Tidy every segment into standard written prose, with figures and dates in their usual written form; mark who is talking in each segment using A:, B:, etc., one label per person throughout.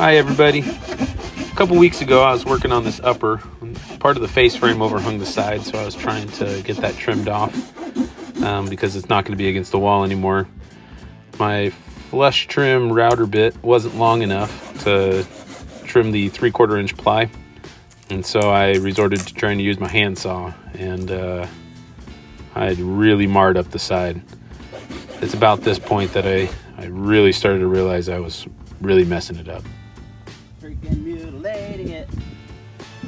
A: Hi everybody. A couple weeks ago I was working on this upper. Part of the face frame overhung the side, so I was trying to get that trimmed off because it's not going to be against the wall anymore. My flush trim router bit wasn't long enough to trim the 3/4 inch ply, and so I resorted to trying to use my handsaw, and I had really marred up the side. It's about this point that I really started to realize I was really messing it up.
B: Freaking mutilating it.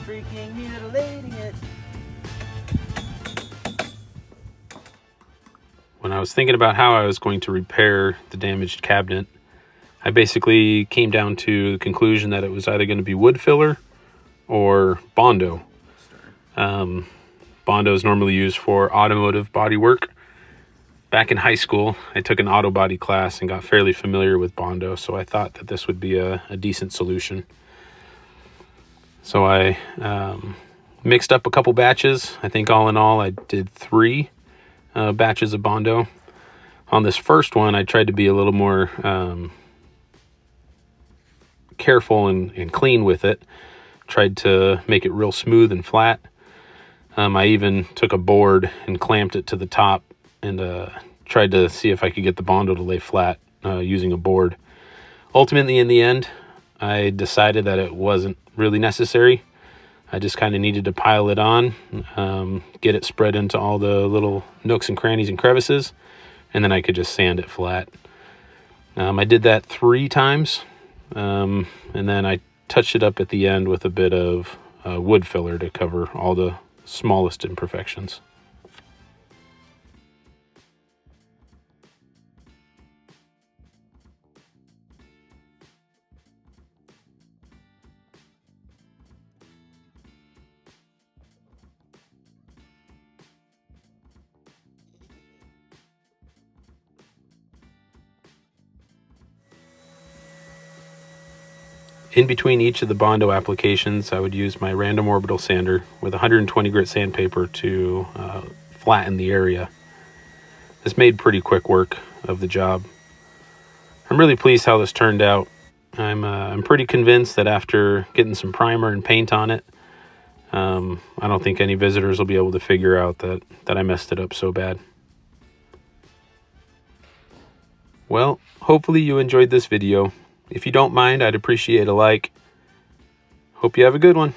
B: Freaking mutilating it.
A: When I was thinking about how I was going to repair the damaged cabinet, I basically came down to the conclusion that it was either going to be wood filler or Bondo. Bondo is normally used for automotive body work. Back in high school, I took an auto body class and got fairly familiar with Bondo, so I thought that this would be a decent solution. So I mixed up a couple batches. I think all in all, I did 3 batches of Bondo. On this first one, I tried to be a little more careful and clean with it. Tried to make it real smooth and flat. I even took a board and clamped it to the top and tried to see if I could get the Bondo to lay flat using a board. Ultimately, in the end, I decided that it wasn't really necessary. I just kind of needed to pile it on, get it spread into all the little nooks and crannies and crevices, and then I could just sand it flat. I did that 3 times, and then I touched it up at the end with a bit of wood filler to cover all the smallest imperfections. In between each of the Bondo applications, I would use my random orbital sander with 120 grit sandpaper to flatten the area. This made pretty quick work of the job. I'm really pleased how this turned out. I'm pretty convinced that after getting some primer and paint on it, I don't think any visitors will be able to figure out that I messed it up so bad. Well, hopefully you enjoyed this video. If you don't mind, I'd appreciate a like. Hope you have a good one.